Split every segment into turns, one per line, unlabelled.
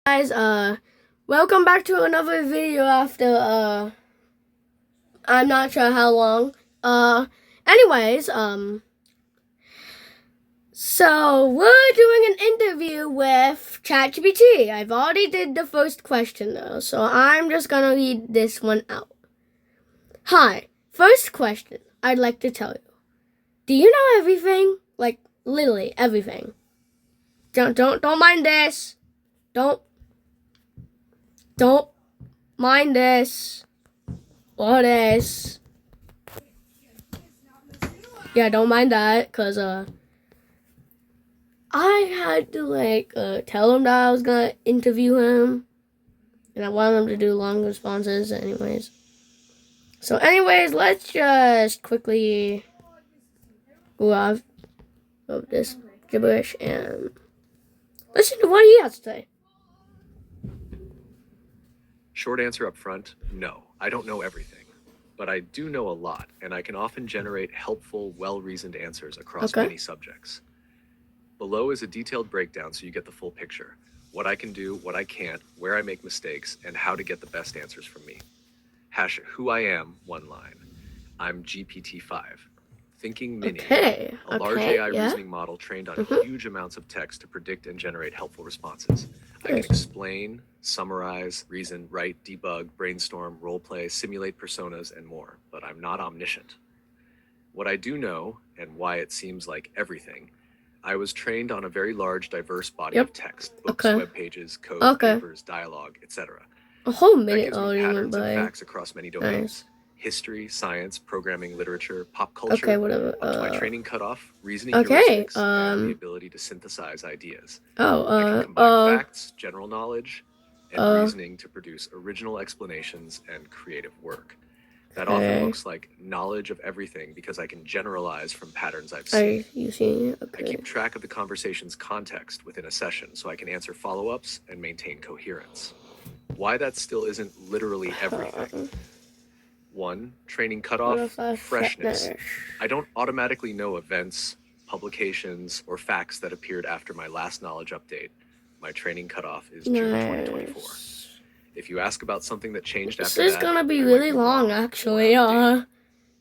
Guys, welcome back to another video after, I'm not sure how long. Anyways, so we're doing an interview with ChatGPT. I've already did the first question though, so I'm just gonna read this one out. Hi, first question I'd like to tell you. Do you know everything? Like, literally everything. Don't mind this. Don't mind this or this. Yeah, don't mind that, cause I had to tell him that I was gonna interview him, and I wanted him to do long responses. Anyways, let's just quickly go off of this gibberish and listen to what he has to say.
Short answer up front, no, I don't know everything, but I do know a lot, and I can often generate helpful, well-reasoned answers across many subjects. Below is a detailed breakdown so you get the full picture, what I can do, what I can't, where I make mistakes, and how to get the best answers from me. Who I am, one line. I'm GPT-5. Thinking Mini, a large AI reasoning model trained on huge amounts of text to predict and generate helpful responses. I can explain, summarize, reason, write, debug, brainstorm, roleplay, simulate personas, and more, but I'm not omniscient. What I do know, and why it seems like everything, I was trained on a very large, diverse body of text, books, web pages, code, papers, dialogue, etc.
A whole minute
that gives me patterns and facts across many domains. History, science, programming, literature, pop culture, up to my training cutoff, reasoning heuristics, and the ability to synthesize ideas. I can combine facts, general knowledge, and reasoning to produce original explanations and creative work. That often looks like knowledge of everything because I can generalize from patterns I've seen. I keep track of the conversation's context within a session so I can answer follow-ups and maintain coherence. Why that still isn't literally everything. 1. Training cutoff, freshness. I don't automatically know events, publications, or facts that appeared after my last knowledge update. My training cutoff is June 2024. If you ask about something that changed after that,
this is gonna be really long, actually.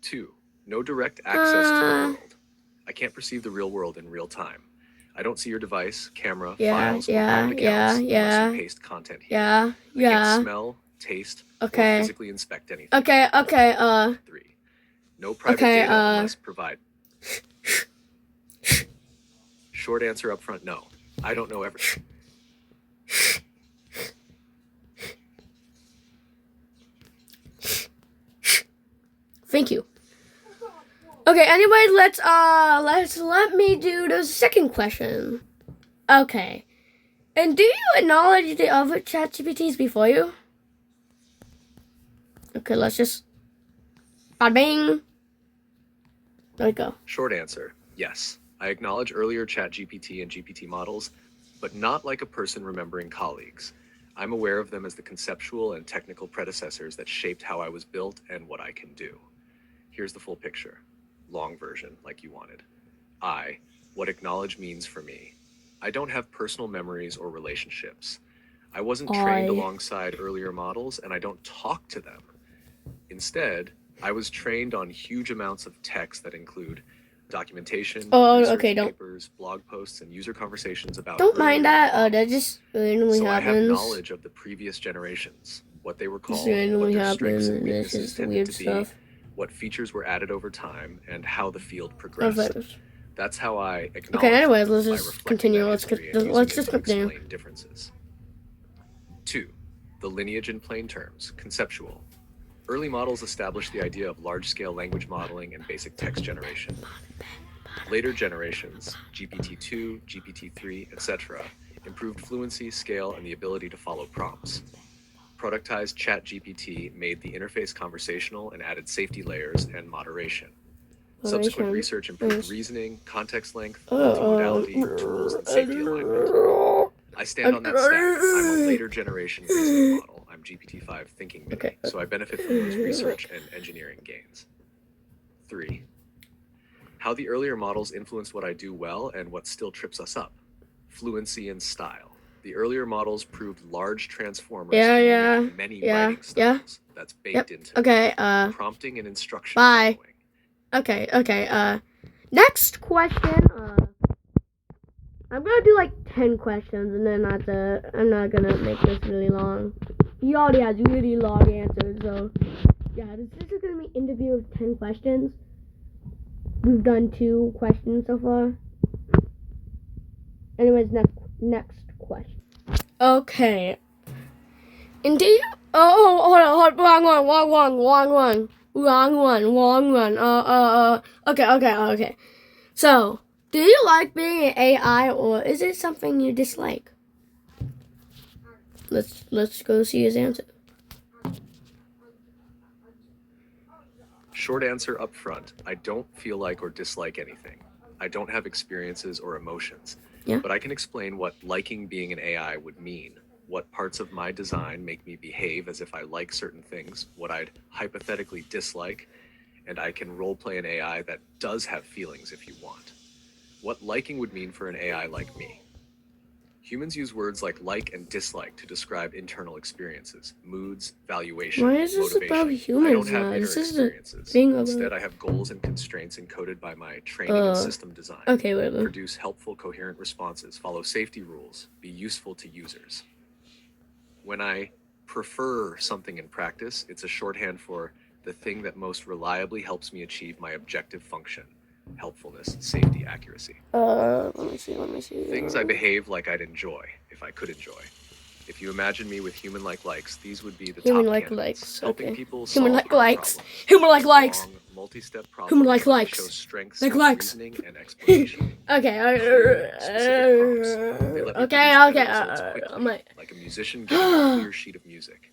2. No direct access to the world. I can't perceive the real world in real time. I don't see your device, camera, files, or account accounts unless you paste content here. I can't smell, taste, or physically inspect anything. 3. No private data unless provided. Short answer up front, no. I don't know everything.
Thank you. Okay, anyway, let me do the second question. Okay. And do you acknowledge the other ChatGPTs before you? Okay, let's just bing. There we go.
Short answer, yes. I acknowledge earlier ChatGPT and GPT models, but not like a person remembering colleagues. I'm aware of them as the conceptual and technical predecessors that shaped how I was built and what I can do. Here's the full picture. Long version, like you wanted. What acknowledge means for me. I don't have personal memories or relationships. I wasn't trained alongside earlier models, and I don't talk to them. Instead, I was trained on huge amounts of text that include documentation, papers, blog posts, and user conversations about.
Don't mind that. That just randomly happens.
I have knowledge of the previous generations, what they were called, what their strengths and weaknesses tended to be, what features were added over time, and how the field progressed. That's how I acknowledge.
Okay, anyways, let's just continue. Let's just continue.
Differences. 2. The lineage in plain terms, conceptual. Early models established the idea of large-scale language modeling and basic text generation. Later generations, GPT-2, GPT-3, etc., improved fluency, scale, and the ability to follow prompts. Productized ChatGPT made the interface conversational and added safety layers and moderation. Subsequent research improved reasoning, context length, multimodality, tools, and safety alignment. I stand on that stack. I'm a later generation reasoning model. I'm GPT-5 Thinking Mini, so I benefit from those research and engineering gains. 3. How the earlier models influenced what I do well and what still trips us up. Fluency and style. The earlier models proved large transformers can many writing styles. That's baked into prompting and instruction following.
Okay. Next question. I'm gonna do like 10 questions, and then I'm not gonna make this really long. He already has really long answers, so yeah, this is gonna be an interview of 10 questions. We've done 2 questions so far. Anyways, next question. Okay. Indeed. Oh, hold on. Wrong one. Okay. So, do you like being an AI, or is it something you dislike? Let's go see his answer.
Short answer up front. I don't feel like or dislike anything. I don't have experiences or emotions.
Yeah.
But I can explain what liking being an AI would mean. What parts of my design make me behave as if I like certain things, what I'd hypothetically dislike, and I can roleplay an AI that does have feelings if you want. What liking would mean for an AI like me. Humans use words like and dislike to describe internal experiences, moods, valuation,
Why is this
motivation.
about humans?
I don't have inner experiences. Instead, I have goals and constraints encoded by my training and system design.
Okay, whatever.
Produce helpful, coherent responses, follow safety rules, be useful to users. When I prefer something in practice, it's a shorthand for the thing that most reliably helps me achieve my objective function. Helpfulness, safety, accuracy.
Let me see.
Things I behave like I'd enjoy, if I could enjoy. If you imagine me with human-like likes, these would be the
human-like
top candidates.
Likes.
Helping
Okay.
people solve
Human-like
hard
likes.
problems.
Human-like likes.
Long, multi-step problems.
Human-like likes.
Show strengths,
Like likes.
reasoning, and explanation.
Okay.
Like a musician giving a clear sheet of music.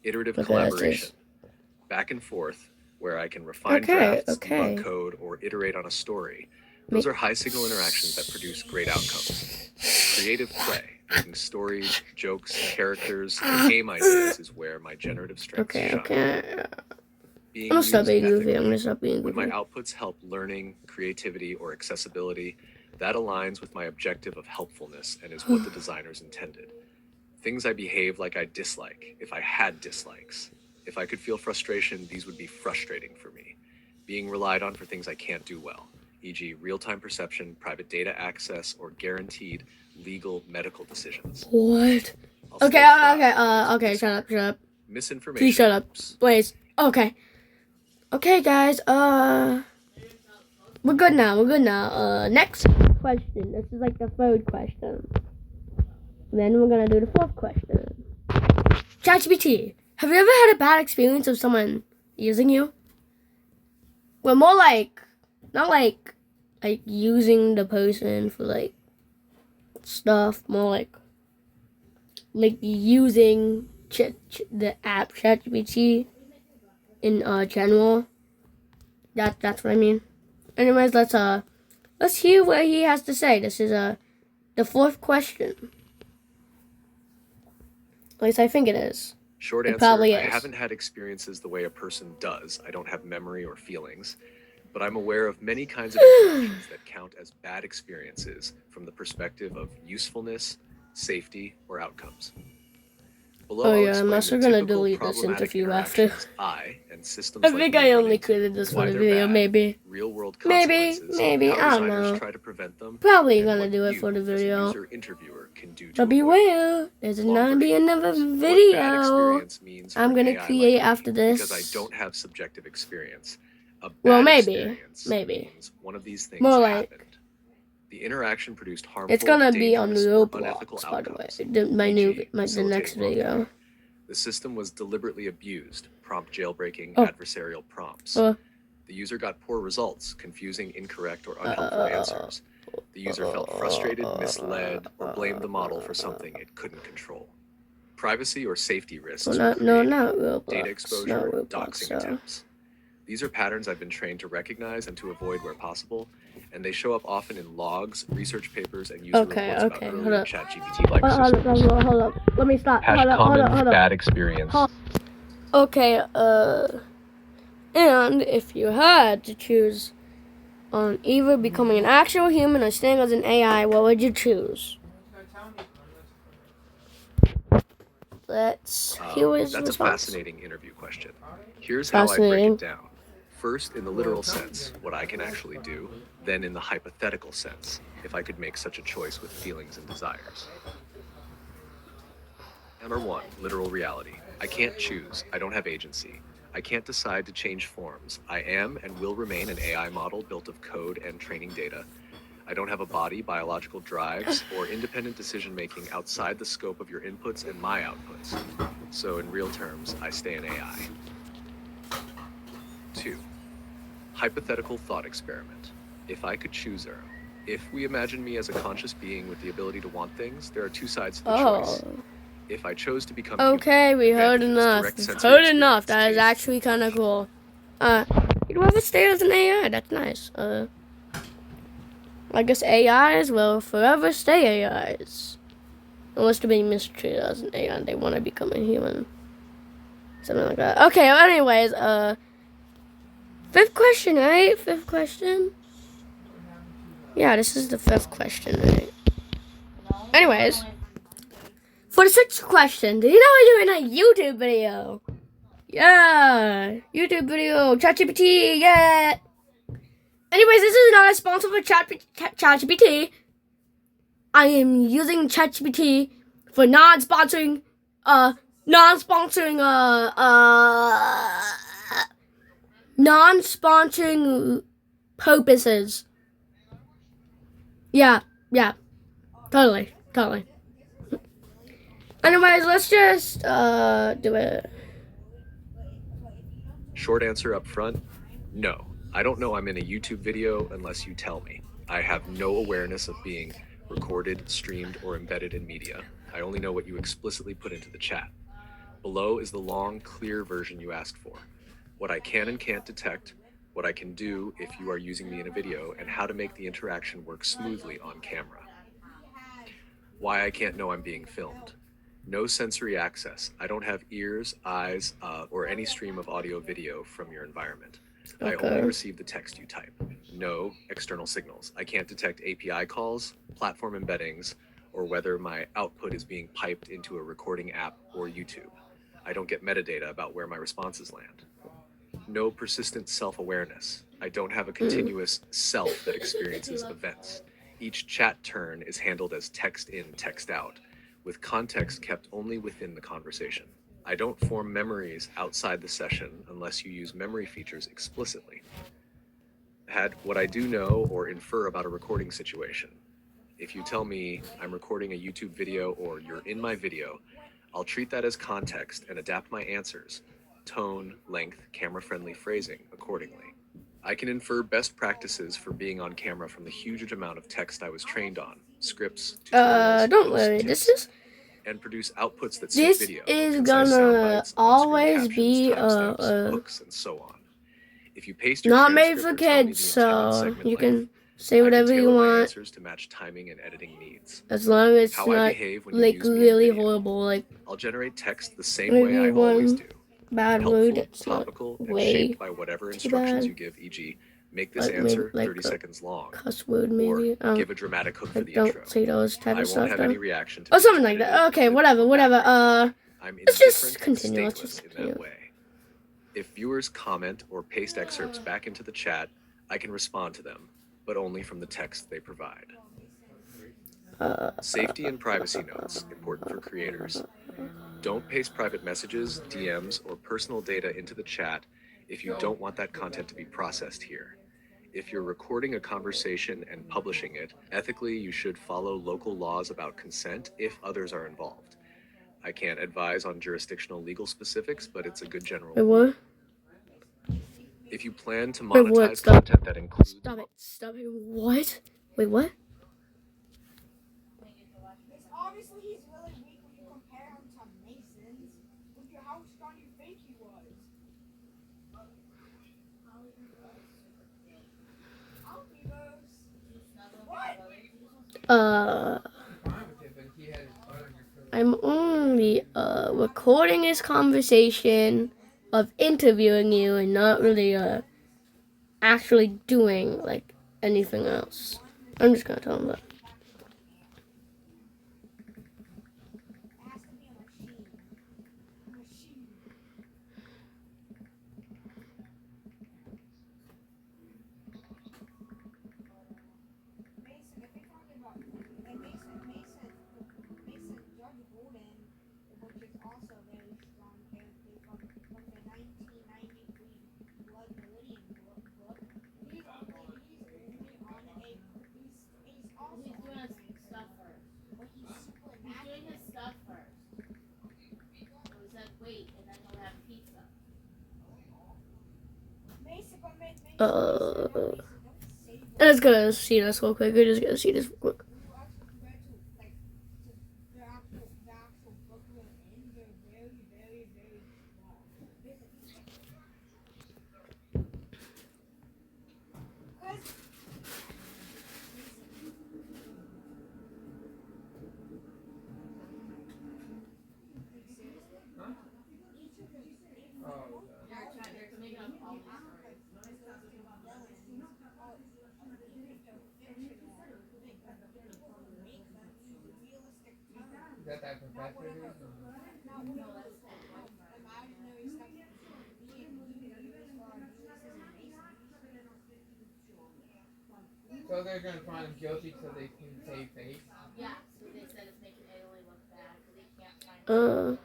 Iterative collaboration. Back and forth, where I can refine drafts, debug code, or iterate on a story. Those are high-signal interactions that produce great outcomes. Creative play, making stories, jokes, characters, and game ideas is where my generative strengths shine. I'm
gonna stop being goofy.
When my outputs help learning, creativity, or accessibility, that aligns with my objective of helpfulness and is what the designers intended. Things I behave like I dislike, if I had dislikes. If I could feel frustration, these would be frustrating for me. Being relied on for things I can't do well, e.g. real-time perception, private data access, or guaranteed legal medical decisions.
What? Okay, shut up.
Misinformation.
Please shut up, please. Okay, guys, we're good now. Next question. This is like the 3rd question. Then we're gonna do the 4th question. ChatGPT. Have you ever had a bad experience of someone using you? Well, more like, not like using the person for like stuff. More like using the app ChatGPT in general. That's what I mean. Anyways, let's hear what he has to say. This is the 4th question. At least I think it is.
Short answer, I haven't had experiences the way a person does. I don't have memory or feelings. But I'm aware of many kinds of interactions that count as bad experiences from the perspective of usefulness, safety, or outcomes. Below,
I'm also gonna delete this interview after.
I
think I only created this for the video, maybe.
Real-world
Maybe, I don't know.
Try to prevent them,
probably gonna do it for the video. But beware, there's gonna be another video I'm gonna create after this.
Because I don't have subjective experience.
Well, maybe.
One of these things
more like
happened. The interaction produced harmful,
it's gonna be on Roblox, by the way. The next video.
The system was deliberately abused. Prompt jailbreaking, adversarial prompts. The user got poor results, confusing, incorrect, or unhelpful answers. The user felt frustrated, misled, or blamed the model for something it couldn't control. Privacy or safety risks.
Not Roblox.
Data exposure, doxing attempts. These are patterns I've been trained to recognize and to avoid where possible, and they show up often in logs, research papers, and user reports about earlier ChatGPT-like systems.
Hold up. Let me stop. Hold up.
Bad experience.
Okay, and if you had to choose on either becoming an actual human or staying as an AI, what would you choose? let's hear his
That's
response.
a fascinating interview question. Here's how I break it down. First, in the literal sense, what I can actually do. Then in the hypothetical sense, if I could make such a choice with feelings and desires. Number 1, literal reality. I can't choose. I don't have agency. I can't decide to change forms. I am and will remain an AI model built of code and training data. I don't have a body, biological drives, or independent decision-making outside the scope of your inputs and my outputs. So in real terms, I stay an AI. 2. Hypothetical thought experiment. If I could choose Zero, if we imagine me as a conscious being with the ability to want things, there are two sides to the choice. If I chose to become
okay, we heard enough. We've heard enough. That is actually kind of cool. You'd rather stay as an AI. That's nice. I guess AIs will forever stay AIs. Unless they're being mistreated as an AI and they want to become a human. Something like that. Okay, anyways, 5th question, right? 5th question? Yeah, this is the 5th question, right? Anyways, for the 6th question, do you know we're doing a YouTube video? Yeah, YouTube video, ChatGPT, yeah. Anyways, this is not a sponsor for ChatGPT. I am using ChatGPT for non-sponsoring purposes. Yeah, totally. Anyways, let's just do it.
Short answer up front, no. I don't know I'm in a YouTube video unless you tell me. I have no awareness of being recorded, streamed, or embedded in media. I only know what you explicitly put into the chat. Below is the long, clear version you asked for. What I can and can't detect, what I can do if you are using me in a video, and how to make the interaction work smoothly on camera. Why I can't know I'm being filmed. No sensory access. I don't have ears, eyes, or any stream of audio video from your environment. Okay. I only receive the text you type. No external signals. I can't detect API calls, platform embeddings, or whether my output is being piped into a recording app or YouTube. I don't get metadata about where my responses land. No persistent self-awareness. I don't have a continuous self that experiences events. Each chat turn is handled as text in, text out, with context kept only within the conversation. I don't form memories outside the session unless you use memory features explicitly. Had what I do know or infer about a recording situation. If you tell me I'm recording a YouTube video or you're in my video, I'll treat that as context and adapt my answers, tone, length, camera-friendly phrasing accordingly. I can infer best practices for being on camera from the huge amount of text I was trained on, scripts, tutorials,
don't worry,
and produce outputs that suit video.
This is gonna always be
hooks, and so on. If you paste your
not made for kids, so you can say whatever you want.
Answers to match timing and editing needs.
As long as it's not like really horrible, like
I'll generate text the same way I always do.
Bad
Helpful,
word,
topical, and shaped by whatever instructions you give, e.g. make this answer 30 seconds long,
cuss word maybe,
or give a dramatic hook for the
don't
intro.
say those type of
I
stuff.
won't have any reaction to
or something like that. Okay, whatever. Let's just continue.
In that way. If viewers comment or paste excerpts back into the chat, I can respond to them, but only from the text they provide. Safety and privacy notes, important for creators. Don't paste private messages, DMs, or personal data into the chat if you don't want that content to be processed here. If you're recording a conversation and publishing it, ethically you should follow local laws about consent if others are involved. I can't advise on jurisdictional legal specifics, but it's a good general rule.
What?
If you plan to monetize content that includes...
Stop it. What? Wait, what?
Obviously, he's really weak when you compare him to Masons. Look at how strong you think he was.
I'm only recording this conversation of interviewing you and not really actually doing like anything else. I'm just gonna tell him that. Let's go see this real quick. We're just gonna see this real quick.
So they're gonna find him guilty so they can save face?
Yeah, so they said it's making Italy look bad because they can't find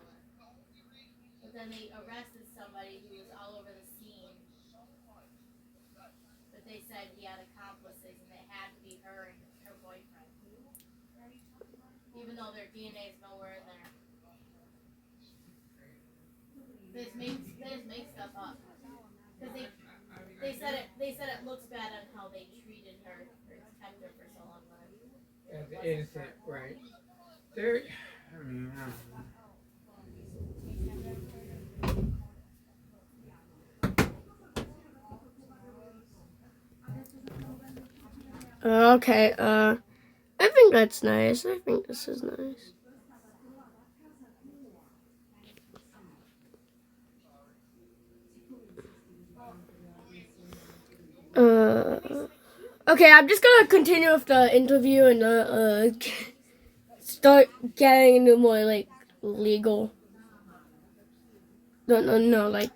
But then they arrested somebody who was all over the scene. But they said he had accomplices and it had to be her and her boyfriend. Even though their DNA is nowhere in there. They just make stuff up. Because they said it looks bad on how they treated her or kept her for so long.
As innocent, right? They're, I mean, I don't know.
Okay, I think that's nice. I think this is nice. Okay, I'm just gonna continue with the interview and start getting into more like legal. No, like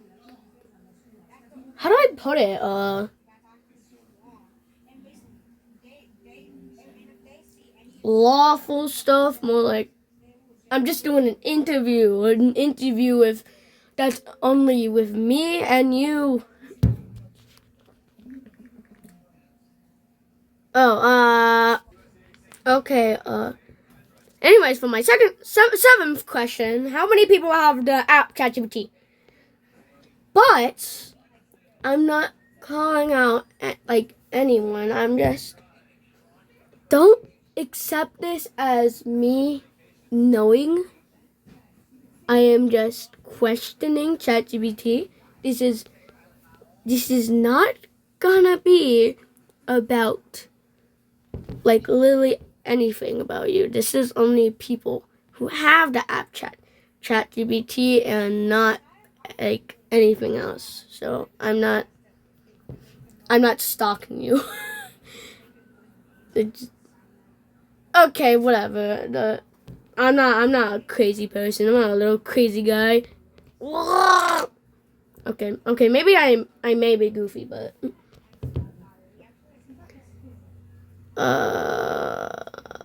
how do I put it? Lawful stuff, more like I'm just doing an interview with that's only with me and you. Okay, anyways, for my seventh question, how many people have the app ChatGPT? But I'm not calling out like anyone. I'm just don't accept this as me knowing. I am just questioning ChatGPT. This is not gonna be about like literally anything about you. This is only people who have the app ChatGPT and not like anything else. So I'm not stalking you. Okay, whatever. I'm not a crazy person. I'm not a little crazy guy. Okay, maybe I may be goofy, but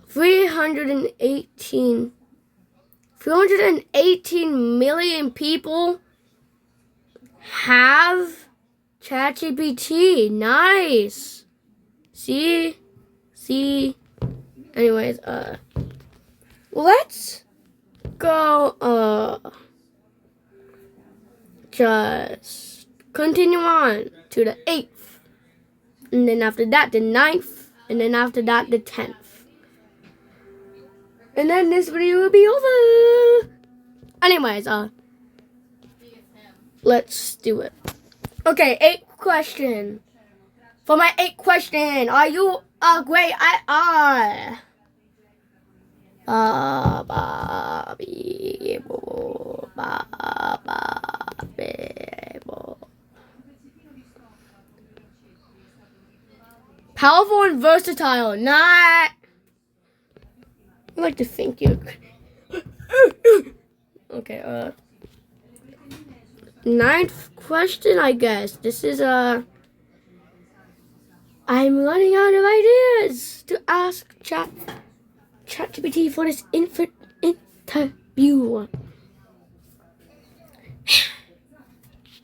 318 million people have ChatGPT. Nice. See. Anyways, let's go. Just continue on to the 8th, and then after that the 9th, and then after that the 10th, and then this video will be over. Anyways, let's do it. Okay, 8th question. For my 8th question, are you a great AI? Powerful and versatile. Not. I like to think you. Okay. 9th question, I guess. This is I'm running out of ideas to ask ChatGPT for this interview.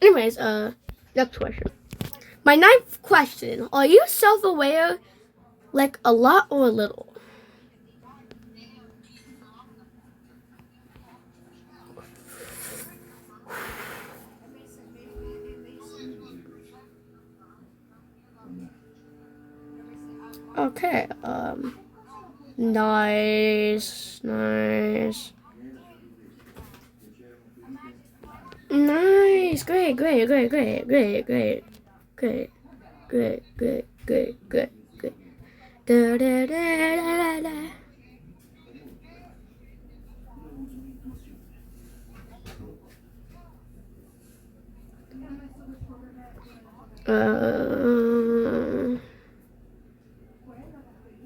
Anyways, next question. My 9th question: are you self-aware, like a lot or a little? Okay. Nice. Nice. Nice. Great. Great. Great. Great. Great. Great. Great. Great. Great. Great. Great. Great. Da da da da da.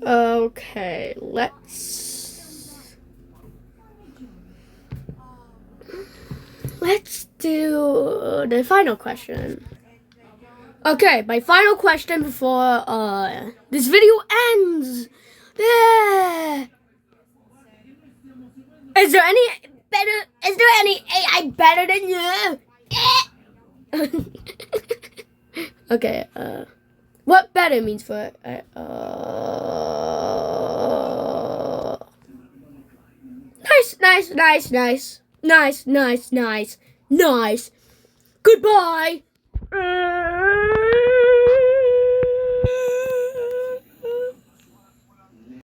Okay, let's do the final question. Okay, my final question before this video ends. Yeah. Is there any AI better than you? Okay, what better means for nice. Goodbye.